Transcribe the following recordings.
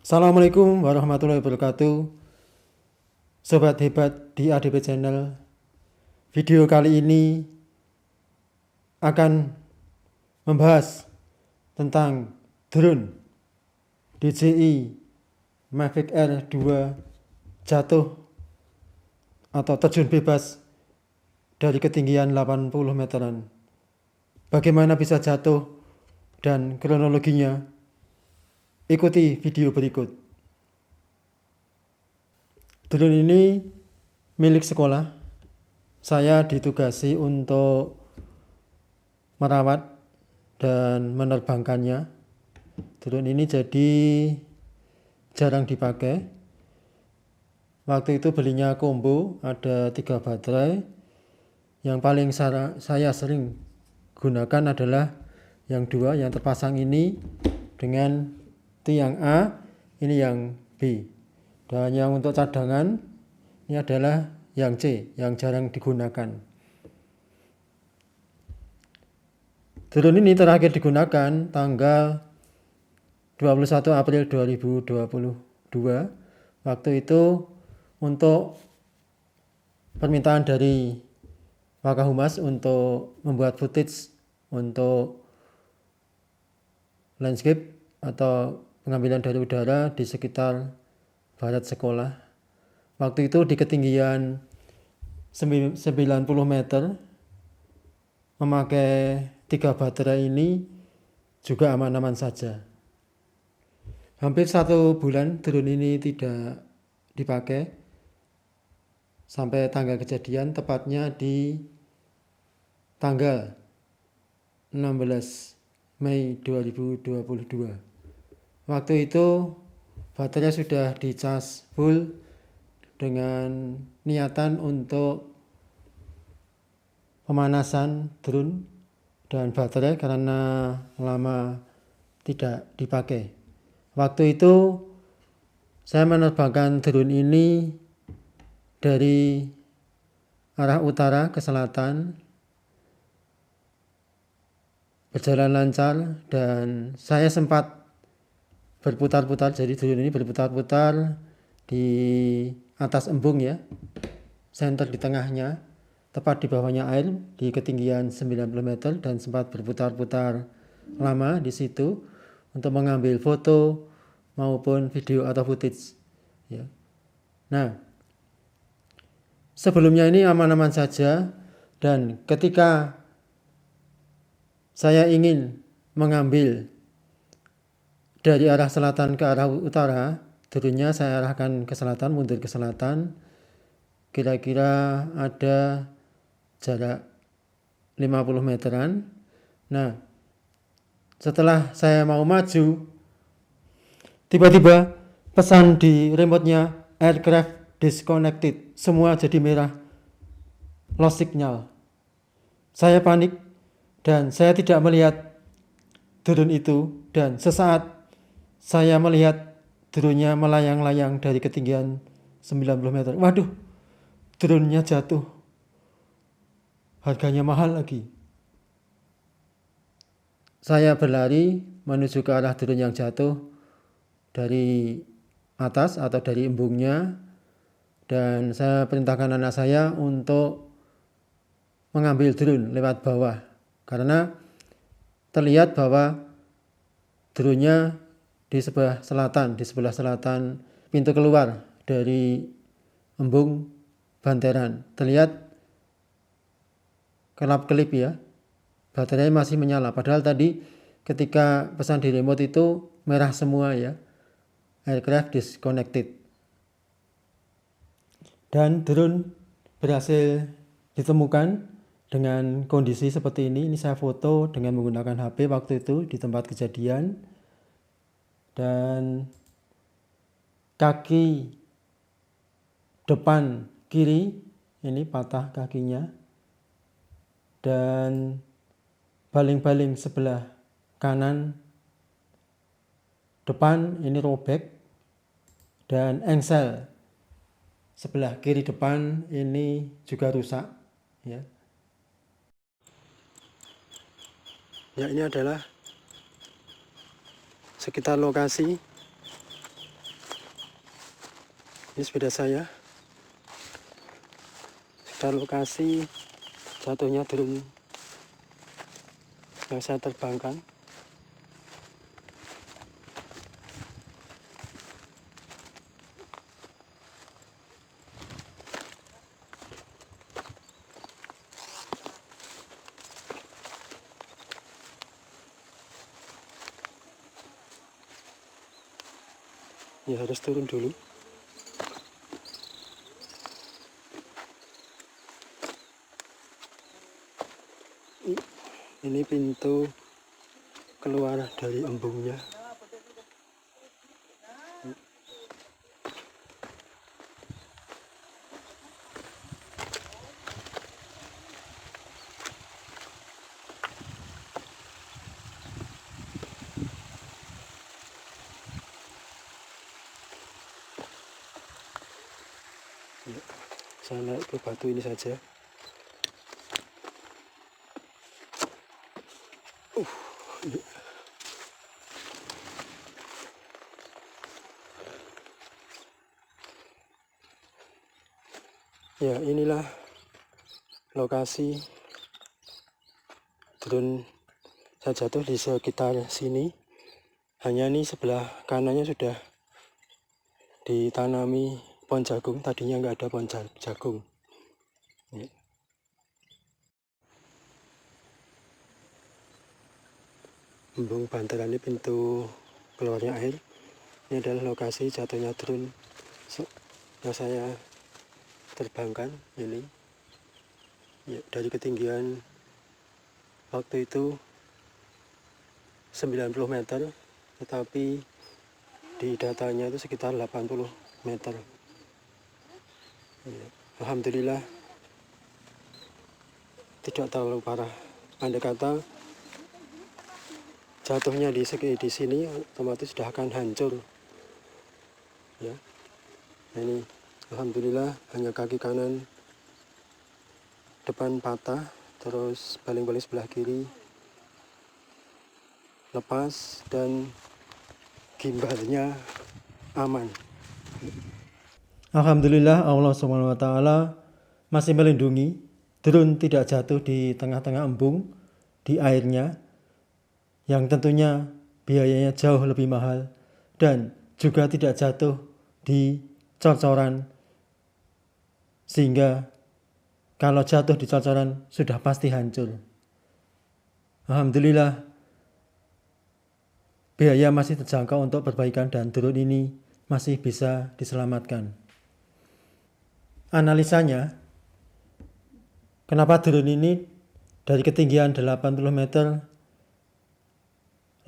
Assalamualaikum warahmatullahi wabarakatuh. Sobat hebat di ADP Channel. Video kali ini akan membahas tentang drone DJI Mavic Air 2 jatuh atau terjun bebas dari ketinggian 80 meteran. Bagaimana bisa jatuh dan kronologinya? Ikuti video berikut. Drone ini milik sekolah. Saya ditugasi untuk merawat dan menerbangkannya. Drone ini jadi jarang dipakai. Waktu itu belinya combo, ada 3 baterai. Yang paling saya sering gunakan adalah yang 2 yang terpasang ini dengan yang A, ini yang B. Dan yang untuk cadangan ini adalah yang C, yang jarang digunakan. Drone ini terakhir digunakan tanggal 21 April 2022. Waktu itu untuk permintaan dari Wakahumas untuk membuat footage untuk landscape atau pengambilan dari udara di sekitar barat sekolah. Waktu itu di ketinggian 90 meter memakai 3 baterai ini juga aman-aman saja. Hampir 1 bulan drone ini tidak dipakai sampai tanggal kejadian, tepatnya di tanggal 16 Mei 2022. Waktu itu baterai sudah dicas full dengan niatan untuk pemanasan drone dan baterai karena lama tidak dipakai. Waktu itu saya menerbangkan drone ini dari arah utara ke selatan, berjalan lancar, dan saya sempat berputar-putar. Jadi drone ini berputar-putar di atas embung ya, center di tengahnya, tepat di bawahnya air di ketinggian 90 meter, dan sempat berputar-putar lama di situ untuk mengambil foto maupun video atau footage ya. Nah, sebelumnya ini aman-aman saja, dan ketika saya ingin mengambil dari arah selatan ke arah utara, drone-nya saya arahkan ke selatan, mundur ke selatan, kira-kira ada jarak 50 meteran. Nah, setelah saya mau maju, tiba-tiba pesan di remote-nya, aircraft disconnected, semua jadi merah, lost signal. Saya panik dan saya tidak melihat drone itu, dan sesaat saya melihat drone-nya melayang-layang dari ketinggian 90 meter. Waduh, drone-nya jatuh. Harganya mahal lagi. Saya berlari menuju ke arah drone yang jatuh dari atas atau dari embungnya, dan saya perintahkan anak saya untuk mengambil drone lewat bawah karena terlihat bahwa drone-nya di sebelah selatan pintu keluar dari embung banteran. Terlihat kelap-kelip ya, baterai masih menyala, padahal tadi ketika pesan di remote itu merah semua ya, aircraft disconnected. Dan drone berhasil ditemukan dengan kondisi seperti ini. Ini saya foto dengan menggunakan HP waktu itu di tempat kejadian. Dan kaki depan kiri ini patah kakinya, dan baling-baling sebelah kanan depan ini robek, dan engsel sebelah kiri depan ini juga rusak ya. Ya, ini adalah sekitar lokasi Ini sepeda saya. Sekitar lokasi jatuhnya drone yang saya terbangkan. Ya, harus turun dulu. Ini pintu keluar dari embungnya. Ya, saya naik ke batu ini saja. Ya, inilah lokasi drone saya jatuh di sekitar sini. Hanya ini sebelah kanannya sudah ditanami pohon jagung. Tadinya nggak ada pohon jagung. Ya. Embung Banteran ini pintu keluarnya air. Ini adalah lokasi jatuhnya drone yang saya terbangkan ini. Ya, dari ketinggian waktu itu 90 meter, tetapi di datanya itu sekitar 80 meter. Ya, alhamdulillah tidak terlalu parah. Andai kata jatuhnya di sini otomatis sudah akan hancur. Ya, ini alhamdulillah hanya kaki kanan depan patah, terus baling-baling sebelah kiri lepas dan gimbalnya aman. Alhamdulillah Allah SWT masih melindungi drone tidak jatuh di tengah-tengah embung di airnya, yang tentunya biayanya jauh lebih mahal, dan juga tidak jatuh di cor-coran, sehingga kalau jatuh di cor-coran sudah pasti hancur. Alhamdulillah biaya masih terjangkau untuk perbaikan dan drone ini masih bisa diselamatkan. Analisanya, kenapa drone ini dari ketinggian 80 meter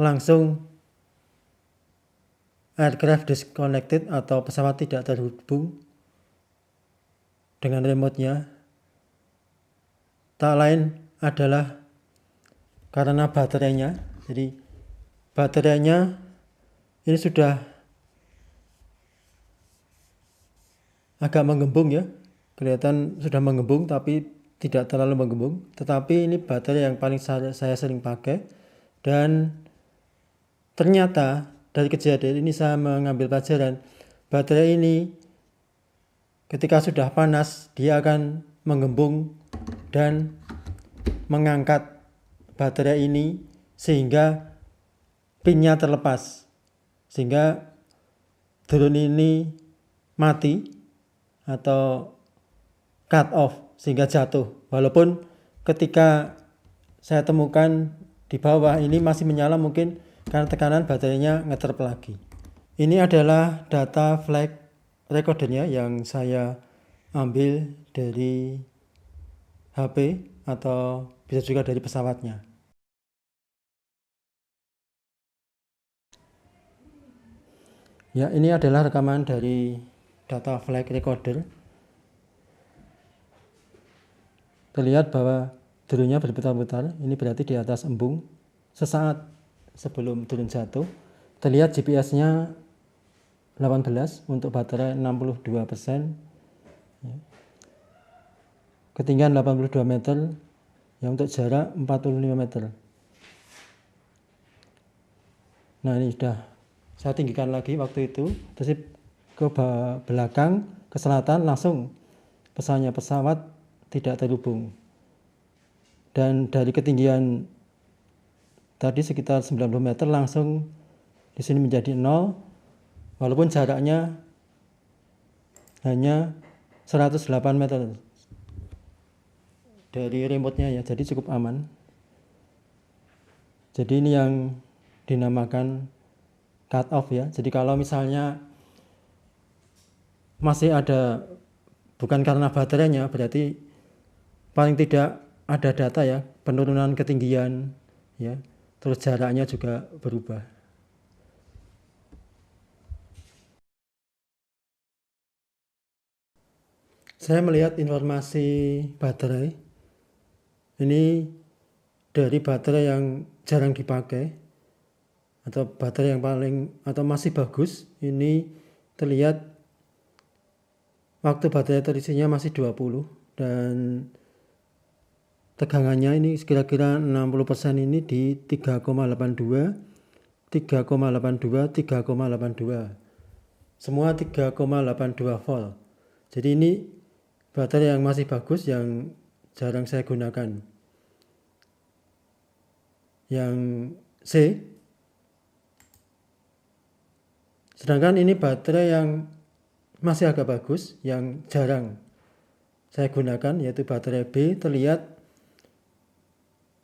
langsung aircraft disconnected atau pesawat tidak terhubung dengan remote-nya, tak lain adalah karena baterainya. Jadi baterainya ini sudah agak menggembung ya, kelihatan sudah menggembung tapi tidak terlalu menggembung. Tetapi ini baterai yang paling saya sering pakai, dan ternyata dari kejadian ini saya mengambil pelajaran. Baterai ini ketika sudah panas dia akan menggembung dan mengangkat baterai ini sehingga pinnya terlepas, sehingga drone ini mati atau cut off sehingga jatuh. Walaupun ketika saya temukan di bawah ini masih menyala, mungkin karena tekanan baterainya ngetrep lagi. Ini adalah data flight recordernya yang saya ambil dari HP atau bisa juga dari pesawatnya. Ya, ini adalah rekaman dari data flight recorder. Terlihat bahwa drone-nya berputar-putar. Ini berarti di atas embung. Sesaat sebelum drone jatuh, terlihat GPS-nya 18 untuk baterai 62%. Ya. Ketinggian 82 meter, yang untuk jarak 45 meter. Nah, ini sudah saya tinggikan lagi waktu itu, terus ke belakang, ke selatan, langsung pesawat tidak terhubung. Dan dari ketinggian tadi sekitar 90 meter langsung di sini menjadi 0, walaupun jaraknya hanya 108 meter dari remote-nya ya, jadi cukup aman. Jadi ini yang dinamakan cut off ya. Jadi kalau misalnya masih ada, bukan karena baterainya, berarti paling tidak ada data ya, penurunan ketinggian ya, terus jaraknya juga berubah. Saya melihat informasi baterai ini dari baterai yang jarang dipakai atau baterai yang paling atau masih bagus, ini terlihat waktu baterai terisinya masih 20 dan tegangannya ini kira-kira 60% ini di 3,82, 3,82, 3,82. Semua 3,82 volt. Jadi ini baterai yang masih bagus, yang jarang saya gunakan. Yang C. Sedangkan ini baterai yang masih agak bagus, yang jarang saya gunakan, yaitu baterai B. Terlihat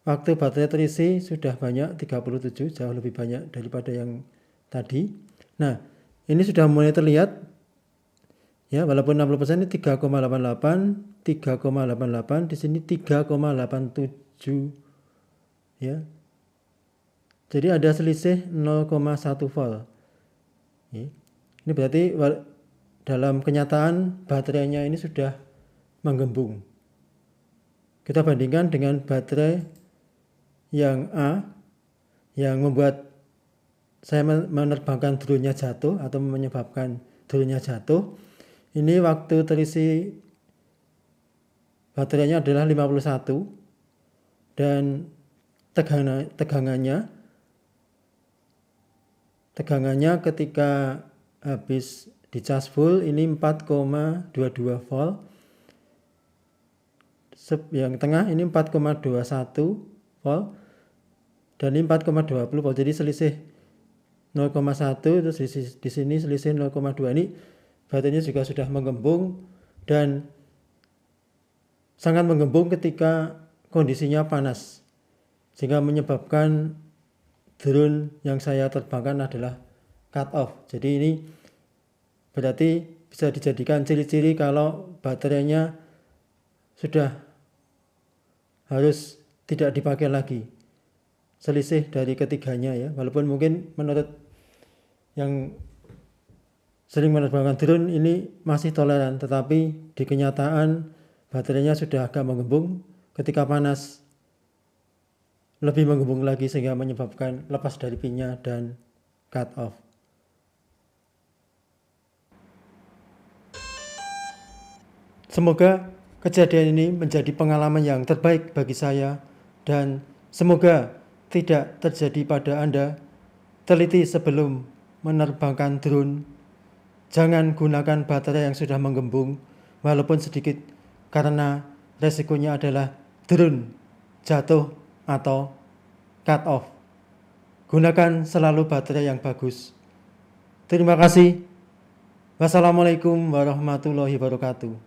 waktu baterai terisi sudah banyak, 37, jauh lebih banyak daripada yang tadi. Nah, ini sudah mulai terlihat ya, walaupun 60% ini 3,88, 3,88, di sini 3,87 ya. Jadi ada selisih 0,1 volt. Ya. Ini berarti dalam kenyataan baterainya ini sudah menggembung. Kita bandingkan dengan baterai yang A yang membuat saya menerbangkan drone-nya jatuh atau menyebabkan drone-nya jatuh. Ini waktu terisi baterainya adalah 51 dan tegangannya ketika habis dicas full ini 4,22 volt. Yang tengah ini 4,21 volt dan ini 4,20 volt. Jadi selisih 0,1, terus di sini selisih 0,2. Ini baterainya juga sudah menggembung dan sangat menggembung ketika kondisinya panas, sehingga menyebabkan drone yang saya terbangkan adalah cut off. Jadi ini berarti bisa dijadikan ciri-ciri kalau baterainya sudah harus tidak dipakai lagi, selisih dari ketiganya ya. Walaupun mungkin menurut yang sering menerbangkan drone ini masih toleran, tetapi di kenyataan baterainya sudah agak menggembung, ketika panas lebih menggembung lagi sehingga menyebabkan lepas dari pinnya dan cut off. Semoga kejadian ini menjadi pengalaman yang terbaik bagi saya dan semoga tidak terjadi pada Anda. Teliti sebelum menerbangkan drone. Jangan gunakan baterai yang sudah menggembung walaupun sedikit, karena resikonya adalah drone jatuh atau cut off. Gunakan selalu baterai yang bagus. Terima kasih. Wassalamualaikum warahmatullahi wabarakatuh.